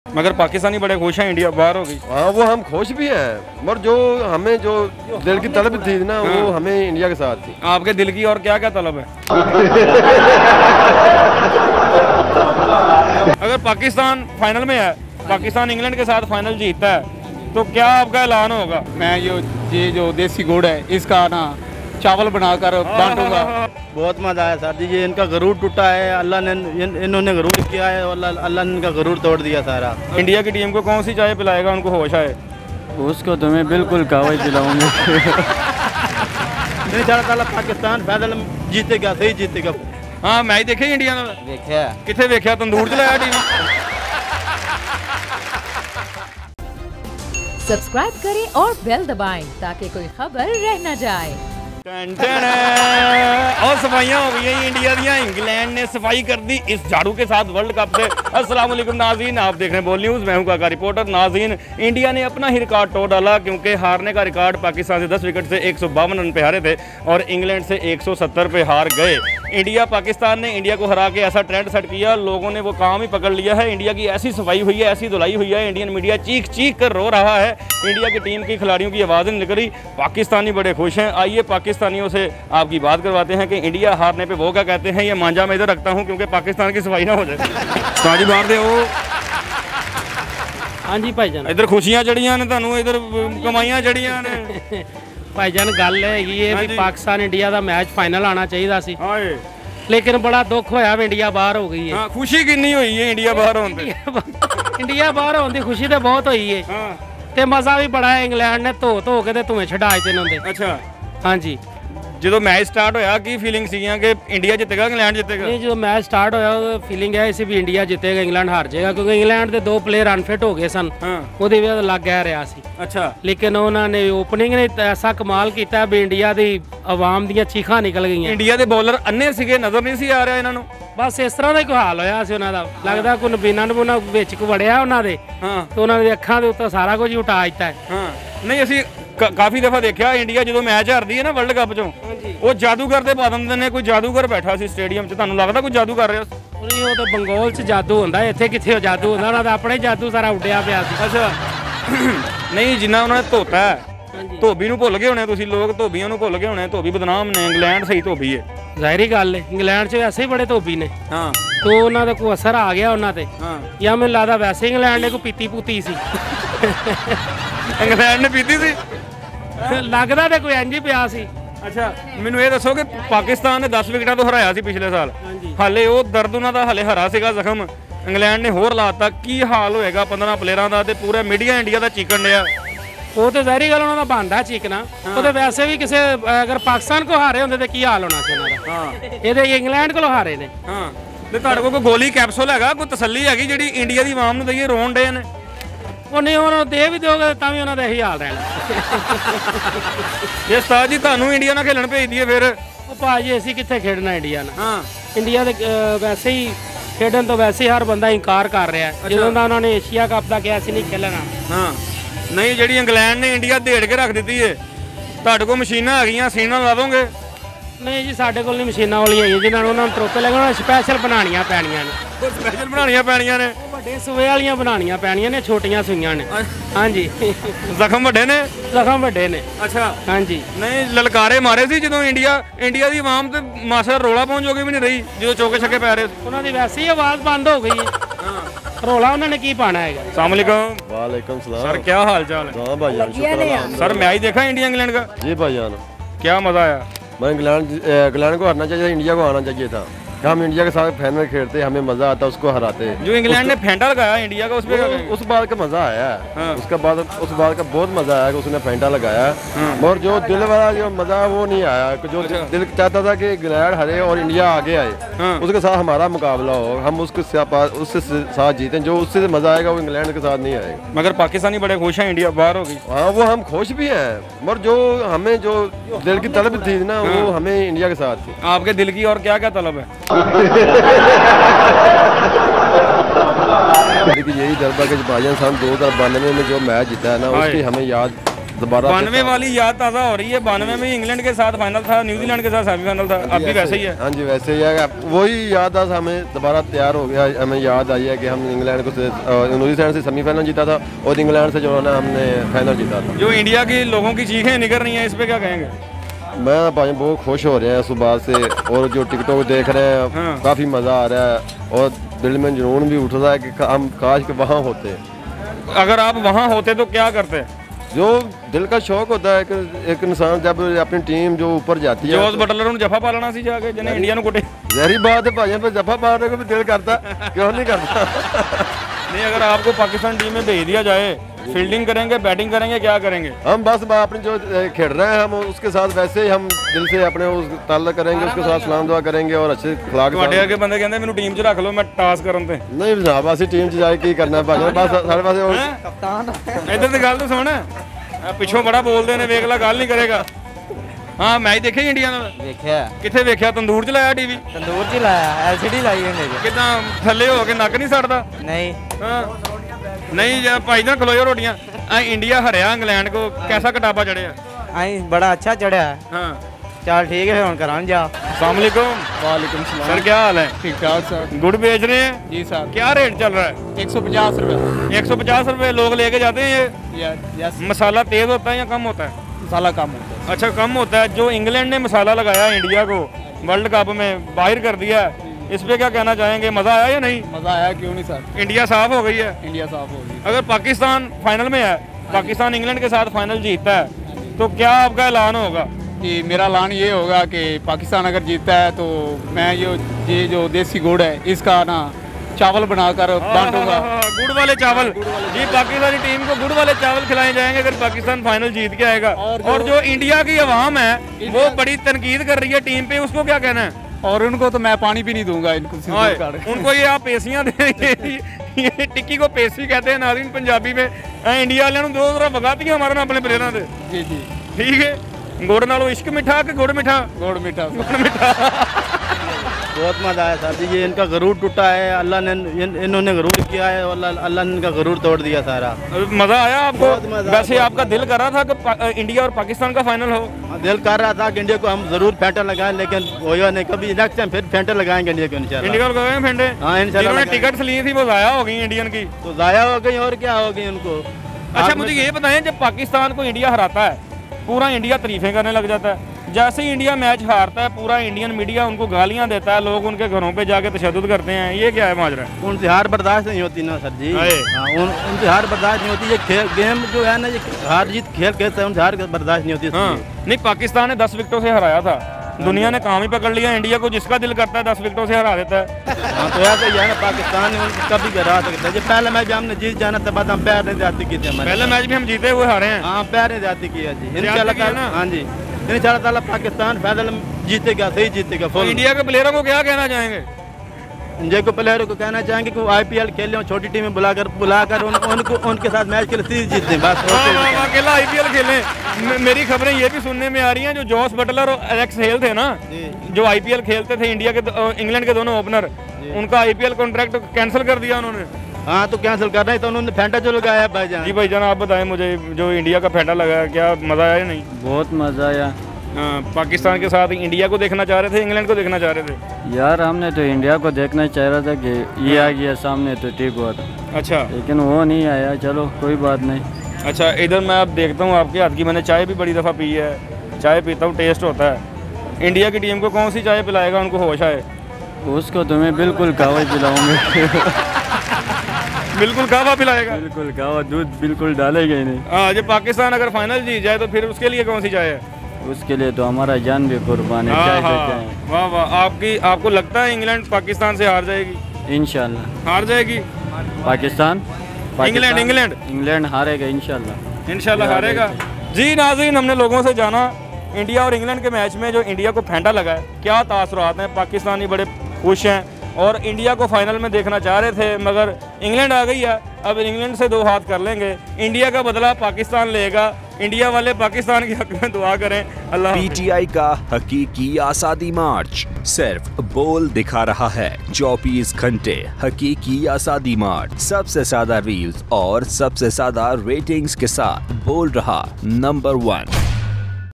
मगर पाकिस्तानी बड़े खुश हैं इंडिया बाहर हो गई। हाँ वो हम खुश भी हैं, मगर जो हमें जो दिल की तलब थी ना वो हमें इंडिया के साथ थी। आपके दिल की और क्या क्या तलब है? अगर पाकिस्तान फाइनल में है, पाकिस्तान इंग्लैंड के साथ फाइनल जीतता है तो क्या आपका ऐलान होगा? मैं ये जो देसी गुड़ है इसका ना चावल बनाकर बांटूंगा। बहुत मजा आया सर जी, ये इनका गरूर टूटा है, अल्लाह ने इन्होंने गरूर किया है और अल्लाह ने इनका गरूर तोड़ दिया सारा। इंडिया की टीम को कौन सी चाय पिलाएगा उनको होश आए? उसको तुम्हें बिल्कुल कहवा पिलाऊंगे। नहीं सारा पाकिस्तान फाइनल जीतेगा, सही जीतेगा। हाँ मैच देखे इंडिया ने? देखा कितने देखा? तंदूर चलाया टीम। सब्सक्राइब करें और बेल दबाएं ताकि कोई खबर रह न जाए। और सफाइयाँ हो गई हैं इंडिया दियाँ। इंग्लैंड ने सफाई कर दी इस झाड़ू के साथ वर्ल्ड कप से। अस्सलाम वालेकुम नाज़रीन, आप देख रहे हैं बोल न्यूज़, मैं हूं काका रिपोर्टर। नाज़रीन, इंडिया ने अपना ही रिकॉर्ड तोड़ डाला क्योंकि हारने का रिकॉर्ड पाकिस्तान से 10 विकेट से 152 रन पे हारे थे और इंग्लैंड से 170 पे हार गए। पाकिस्तान ने इंडिया को हरा के ऐसा ट्रेंड सेट किया, लोगों ने वो काम ही पकड़ लिया है। इंडिया की ऐसी सफाई हुई है, ऐसी धुलाई हुई है, इंडियन मीडिया चीख चीख कर रो रहा है। इंडिया की टीम की खिलाड़ियों की आवाज़ें निकल रही, पाकिस्तानी बड़े खुश हैं। आइए पाकिस्तानियों से आपकी बात करवाते हैं कि इंडिया हारने पे वो क्या कहते हैं। ये मांझा मैं इधर रखता हूं क्योंकि पाकिस्तान की सफाई ना हो जाए। ताजी बाहर दे हो। हाँ जी भाईजान, इधर खुशियां जड़ियां ने, ਤੁਹਾਨੂੰ इधर कमाइयां जड़ियां ने। भाईजान गल हैगी है भी पाकिस्तान इंडिया का मैच फाइनल आना चाहिए सी, हाए लेकिन बड़ा दुख होया इंडिया बाहर हो गई है। हाँ, खुशी कितनी हुई है इंडिया बाहर होने ते? इंडिया बाहर होने की खुशी तो बहुत हुई है ते मजा भी बड़ा है। इंग्लैंड ने धो के धुएं छड़ा दिते। अच्छा हाँ जी, जो मैच स्टार्ट होया की फीलिंग सी कि इंडिया जितेगा इंग्लैंड जितेगा? नहीं, जो मैच स्टार्ट होया फीलिंग है इसी भी इंडिया जितेगा इंग्लैंड हार जाएगा क्योंकि इंग्लैंड के 2 प्लेयर अनफिट हो गए सन। ਉਹਦੀ ਵਜ੍ਹਾ ਲੱਗ ਗਿਆ ਰਿਹਾ ਸੀ। अच्छा, लेकिन उन्होंने ओपनिंग ने ऐसा कमाल किया भी इंडिया की आवाम ਦੀਆਂ ਚੀਖਾਂ ਨਿਕਲ ਗਈਆਂ। इंडिया के बॉलर अन्ने सीगे, नजर नहीं सी आ रहा इन्हां ਨੂੰ। बस इस तरह का कोई हाल होया सी उन्हां दा, लगदा कोई नबीना नबूना विच को वड़िया उन्हां दे ਤੇ ਉਹਨਾਂ ਦੀ ਅੱਖਾਂ ਦੇ ਉੱਤੇ ਸਾਰਾ ਕੁਝ ਉਟਾ ਦਿੱਤਾ ਹੈ। नहीं ਅਸੀਂ ਕਾਫੀ ਦਫਾ ਦੇਖਿਆ ਇੰਡੀਆ ਜਦੋਂ ਮੈਚ ਹਾਰਦੀ ਹੈ ਨਾ ਵਰਲਡ ਕੱਪ ਚੋਂ, ਉਹ ਜਾਦੂਗਰ ਤੇ ਪਾ ਦਿੰਦੇ ਨੇ। ਕੋਈ ਜਾਦੂਗਰ ਬੈਠਾ ਸੀ ਸਟੇਡੀਅਮ 'ਚ, ਤੁਹਾਨੂੰ ਲੱਗਦਾ ਕੋਈ ਜਾਦੂ ਕਰ ਰਿਹਾ? ਨਹੀਂ, ਉਹ ਤਾਂ ਬੰਗਾਲ 'ਚ ਜਾਦੂ ਹੁੰਦਾ, ਇੱਥੇ ਕਿੱਥੇ ਉਹ ਜਾਦੂ ਹੁੰਦਾ? ਉਹਨਾਂ ਦਾ ਆਪਣੇ ਜਾਦੂ ਸਾਰਾ ਉੱਡਿਆ ਪਿਆ ਸੀ। ਅੱਛਾ ਨਹੀਂ, ਜਿੰਨਾ ਉਹਨਾਂ ਨੇ ਧੋਤਾ ਹੈ, ਧੋਬੀ ਨੂੰ ਭੁੱਲ ਗਏ ਹੋਣੇ ਤੁਸੀਂ ਲੋਕ, ਧੋਬੀਆਂ ਨੂੰ ਭੁੱਲ ਗਏ ਹੋਣੇ। ਧੋਬੀ ਬਦਨਾਮ ਨੇ, ਇੰਗਲੈਂਡ ਸਹੀ ਧੋਬੀ ਹੈ। ਜ਼ਾਹਿਰੀ ਗੱਲ ਹੈ, ਇੰਗਲੈਂਡ 'ਚ ਵੈਸੇ ਹੀ ਬੜੇ ਧੋਬੀ ਨੇ। ਹਾਂ, तो उन्होंने कोई असर आ गया उन्होंने या मैं लगता वैसे इंग्लैंड ने कोई पीती पुती सी। इंग्लैंड ने पीती सी लगता तो कोई इंज ही पिया सी। अच्छा, मैनू ये दसो कि पाकिस्तान ने 10 विकेटा तो हराया सी पिछले साल, हाले वो दर्द उन्हों का हाले हरा सीगा जख्म, इंग्लैंड ने होर लाता। की हाल होएगा 15 प्लेयरों का? तो पूरा मीडिया इंडिया का चीकन दिया। वो तो ज़ाहिरी गल उन्होंने बनता चीकना। वो तो वैसे भी किसी अगर पाकिस्तान को हारे होंगे तो की हाल होना सी उन्होंने। ये इंग्लैंड को हारे ने। ਤੇ ਤੁਹਾਡੇ ਕੋਲ ਕੋਈ ਗੋਲੀ ਕੈਪਸੂਲ ਹੈਗਾ, ਕੋਈ ਤਸੱਲੀ ਹੈਗੀ ਜਿਹੜੀ ਇੰਡੀਆ ਦੀ ਆਵਾਮ ਨੂੰ ਦਈਏ? ਰੋਣ ਡੇ ਨੇ ਉਹ ਨਹੀਂ, ਉਹਨਾਂ ਨੂੰ ਦੇ ਵੀ ਦਿਓਗੇ ਤਾਂ ਵੀ ਉਹਨਾਂ ਦਾ ਇਹੀ ਹਾਲ ਰਹਿਣਾ। ਜੇ ਉਸਤਾਦ ਜੀ ਤੁਹਾਨੂੰ ਇੰਡੀਆ ਨਾਲ ਖੇਲਣ ਭੇਜ ਦਈਏ ਫਿਰ? ਉਹ ਭਾਜੀ ਅਸੀਂ ਕਿੱਥੇ ਖੇਡਣਾ ਇੰਡੀਆ ਨਾਲ। ਇੰਡੀਆ ਦੇ ਵੈਸੇ ਹੀ ਖੇਡਣ ਤੋਂ ਵੈਸੇ ਹਰ ਬੰਦਾ ਇਨਕਾਰ ਕਰ ਰਿਹਾ ਜਦੋਂ ਦਾ ਉਹਨਾਂ ਨੇ ਏਸ਼ੀਆ ਕੱਪ ਦਾ ਕਿਹਾ ਸੀ ਨਹੀਂ ਖੇਲਣਾ। ਨਹੀਂ, ਜਿਹੜੀ ਇੰਗਲੈਂਡ ਨੇ ਇੰਡੀਆ ਢੇੜ ਕੇ ਰੱਖ ਦਿੱਤੀ ਏ, ਤੁਹਾਡੇ ਕੋਲ ਮਸ਼ੀਨਾਂ ਹੈਗੀਆਂ, ਸੀਨਾਂ ਲਾ ਦੋਗੇ? नहीं जी, साढ़े को मशीना वाली है जिन्होंने ट्रोफे लगे स्पैशल बनानिया पैनिया ने। स्पैशल बनानिया पैनिया ने? बड़े सुबह वालियां बनानिया पैनिया ने, छोटियां सुइयां ने। हाँ जी, जख्म बड़े ने? जख्म बड़े ने। अच्छा, हाँ जी। नहीं, ललकारे मारे सी जो इंडिया की आवाम तो मासा रोला पाउण जोगी भी नहीं रही जो चौके छक्के पै रहे। उन्होंने वैसे ही आवाज़ बंद हो गई है, रोला उन्होंने की पाना है। अस्सलाम वालेकुम। वालेकुम सलाम सर, क्या हाल चाल है? हाँ भाईजान, शुक्र। सर मैच देखा इंडिया इंग्लैंड का? जी भाईजान, क्या मजा आया? मैं इंग्लैंड को हारना चाहिए था, इंडिया को आना चाहिए था। हम इंडिया के साथ फाइनल खेलते, हमें मजा आता, उसको हराते। जो इंग्लैंड ने फेंटा लगाया इंडिया का, उस बात का मजा आया। उसके बाद उस बात का बहुत मजा आया कि उसने फेंटा लगाया। और जो दिल वाला जो मजा वो नहीं आया, जो दिल चाहता था कि इंग्लैंड हरे और इंडिया आगे आए, उसके साथ हमारा मुकाबला हो, हम उसके साथ जीते। जो उससे मजा आएगा वो इंग्लैंड के साथ नहीं आएगा। मगर पाकिस्तानी बड़े खुश हैं इंडिया बाहर हो गई। हाँ, वो हम खुश भी हैं, मगर जो हमें जो दिल की तलब थी ना वो हमें इंडिया के साथ थी। आपके दिल की और क्या क्या तलब है? यही डरबा के भाईजान सन 2092 में जो मैच जीता है ना, उसकी हमें याद दोबारा 92 वाली याद ताज़ा हो रही है। 92 में इंग्लैंड के साथ फाइनल था, न्यूजीलैंड के साथ सेमीफाइनल था, अब भी वैसे ही है। हाँ जी वैसे ही है, वही याद आज हमें दोबारा तैयार हो गया। हमें याद आई है कि हम इंग्लैंड को न्यूजीलैंड से सेमीफाइनल जीता था और इंग्लैंड से जो है ना हमने फाइनल जीता था। जो इंडिया के लोगों की चीखें निकल रही हैं, इस पे क्या कहेंगे? मैं भाई बहुत खुश हो रहे हैं सुबह से, और जो टिकटॉक देख रहे हैं काफ़ी मज़ा आ रहा है और दिल में जुनून भी उठ रहा है कि हम काश के वहाँ होते। अगर आप वहाँ होते तो क्या करते? जो दिल का शौक होता है कि एक इंसान जब अपनी टीम जो ऊपर जाती है जोस बटलर जफा पालना सी जाके जिन्हें इंडिया को कुटे। जहरी बात है भाई, पे जफा पालने को भी दिल करता, क्यों नहीं करता। नहीं, अगर आपको पाकिस्तान टीम में भेज दिया जाए, फील्डिंग करेंगे, बैटिंग करेंगे, क्या करेंगे? हम बस अपने जो खेल रहे हैं हम उसके साथ वैसे ही हम दिल से अपने उस ताल्लुक करेंगे, उसके साथ सलाम दुआ करेंगे और अच्छे खिलाक के बंदे कहते मैंने टीम च रख लो, मैं टास करन ते नहीं जनाब असं टीम च जाए की करना भाई, बस सारे पासे कप्तान इधर तो गल तो सुन, पिछों बड़ा बोलते ने, वेख ला गल नहीं करेगा। हाँ मैच देखे इंडिया नाल? देखिया। किथे वेख्या? तंदूर च लाया टीवी? तंदूर च लाया, एलसीडी लाई है मेरे। किदां थल्ले हो के नक नहीं सड़दा? नहीं। नहीं भाई ना खलोयो रोटियां। इंडिया हरिया इंग्लैंड को, कैसा कटापा चढ़िया? आई बड़ा अच्छा चढ़िया है। हाँ चल ठीक है, हम करान जा। अस्सलाम वालेकुम। वालेकुम सलाम सर क्या हाल है? ठीक ठाक सर। गुड़ बेच रहे हैं? जी सर। क्या रेट चल रहा है? 150 रुपये। 150 रुपये लोग लेके जाते हैं ये? यस। मसाला तेज होता है या कम होता है? मसाला कम होता है। अच्छा कम होता है। जो इंग्लैंड ने मसाला लगाया इंडिया को वर्ल्ड कप में बाहर कर दिया, इस पे क्या कहना चाहेंगे? मजा आया या नहीं? मजा आया, क्यों नहीं सर। इंडिया साफ हो गई है। इंडिया साफ हो गई। अगर पाकिस्तान फाइनल में है, पाकिस्तान इंग्लैंड के साथ फाइनल जीतता है, तो क्या आपका ऐलान होगा? कि मेरा ऐलान ये होगा कि पाकिस्तान अगर जीतता है तो मैं ये जो देसी गुड़ है इसका ना चावल बनाकर बांटूंगा। गुड़ वाले चावल जी, पाकिस्तानी टीम को गुड़ वाले चावल खिलाए जाएंगे अगर पाकिस्तान फाइनल जीत के आएगा। और जो इंडिया की आवाम है वो बड़ी तनकीद कर रही है टीम पे, उसको क्या कहना है? और उनको तो मैं पानी भी नहीं दूंगा इनको। उनको ये आप पेशियां देंगे, ये टिक्की को पेशी कहते हैं नाज़रीन पंजाबी में। इंडिया वाले दो तरह भगाती हमारे अपने प्लेयरों से। जी जी ठीक है। गुड़ नालों इश्क मिठा कि गुड़ मिठा? गुड़ मीठा। गुड़ मिठा। बहुत मज़ा आया सर जी, ये इनका गरूर टूटा है, अल्लाह ने इन्होंने गरूर किया है और अल्लाह ने इनका गरूर तोड़ दिया सारा। मज़ा आया आपको? बहुत मज़ा। वैसे आपका दिल कर रहा था कि इंडिया और पाकिस्तान का फाइनल हो? दिल कर रहा था कि इंडिया को हम जरूर फेंटा लगाएं, लेकिन होया नहीं। कभी नेक्स्ट टाइम फिर फेंटे लगाएंगे इंडिया को इंशाल्लाह। इंडिया को लगाएंगे फेंटे? हाँ इंशाल्लाह। जिन्होंने टिकट्स ली थी वो ज़ाया हो गई इंडियन की। तो ज़ाया हो गई और क्या हो गई उनको। अच्छा मुझे ये बताएं, जब पाकिस्तान को इंडिया हराता है पूरा इंडिया तारीफें करने लग जाता है, जैसे ही इंडिया मैच हारता है पूरा इंडियन मीडिया उनको गालियां देता है, लोग उनके घरों पे जाके तशद्दुद करते हैं, ये क्या है माजरा? उनसे हार बर्दाश्त नहीं होती ना सर जी। हाँ, उनसे हार बर्दाश्त नहीं होती। ये खेल गेम जो है ना, ये हार जीत खेल खेलते हैं, उनसे हार बर्दाश्त नहीं होती। हाँ नहीं, पाकिस्तान ने 10 विकेटों से हराया था, दुनिया ने काम ही पकड़ लिया। इंडिया को जिसका दिल करता है 10 विकेटों से हरा देता है। हाँ तो ऐसा ही है ना, पाकिस्तान ने कभी हरा सकता है। जब पहले मैच हमने जीत जाना था, बाद हम पैर ने ज्यादा की थी। पहले मैच भी हम जीते हुए हारे हैं। हाँ पैर ने ज्यादा किया जी इंशाल्लाह। हाँ जी इंशाल्लाह ताला पाकिस्तान फाइनल जीतेगा, सही जीतेगा। तो इंडिया के प्लेयरों को क्या कहना चाहेंगे? इंडिया के प्लेयरों को कहना चाहेंगे कि वो IPL खेल लें, छोटी टीमें बुलाकर उनको उनके साथ मैच खेले, सीरीज जीते बस। अकेला IPL खेलें। मेरी खबरें ये भी सुनने में आ रही हैं, जो जॉस बटलर और एलेक्स हेल थे ना, जो IPL खेलते थे इंडिया के इंग्लैंड के दोनों ओपनर, उनका IPL कॉन्ट्रैक्ट कैंसिल कर दिया उन्होंने। हाँ तो कैंसिल कर रहे हैं, तो उन्होंने फेंटा जो लगाया है भाईजान। जी भाईजान आप बताएं मुझे, जो इंडिया का फेंटा लगाया, क्या मजा आया या नहीं? बहुत मज़ा आया। पाकिस्तान के साथ इंडिया को देखना चाह रहे थे, इंग्लैंड को देखना चाह रहे थे? यार हमने तो इंडिया को देखना चाह रहा था कि ये आ गया सामने तो ठीक हुआ था। अच्छा लेकिन वो नहीं आया, चलो कोई बात नहीं। अच्छा इधर मैं अब देखता हूँ आपके हाथ की, मैंने चाय भी बड़ी दफ़ा पी है, चाय पीता हूँ, टेस्ट होता है। इंडिया की टीम को कौन सी चाय पिलाएगा उनको होश आए? उसको तुम्हें बिल्कुल कहवा पिलाऊंगे। बिल्कुल कहवा पिलाएगा? बिल्कुल कहवा, दूध बिल्कुल डालेगा ही नहीं। हाँ जब पाकिस्तान अगर फाइनल जीत जाए तो फिर उसके लिए कौन सी चाय है? उसके लिए तो हमारा जान भी कुर्बान है। चाय से चाय। वाह वाह, आपको लगता है इंग्लैंड पाकिस्तान से हार जाएगी? इंशाल्लाह हार जाएगी। पाकिस्तान इंग्लैंड हारेगा इंशाल्लाह। इंशाल्लाह हारेगा। जी नाज़रीन, हमने लोगों से जाना इंडिया और इंग्लैंड के मैच में जो इंडिया को फेंटा लगा है, क्या तासुरात हैं? पाकिस्तानी बड़े खुश हैं और इंडिया को फाइनल में देखना चाह रहे थे, मगर इंग्लैंड आ गई है। अब इंग्लैंड से 2 हाथ कर लेंगे। इंडिया का बदला पाकिस्तान लेगा। इंडिया वाले पाकिस्तान के हक में दुआ करें। अल्लाह। पीटीआई का हकीकी आज़ादी मार्च सिर्फ बोल दिखा रहा है। 24 घंटे हकीकी आज़ादी मार्च, सबसे ज्यादा रील्स और सबसे ज्यादा रेटिंग्स के साथ बोल रहा नंबर 1।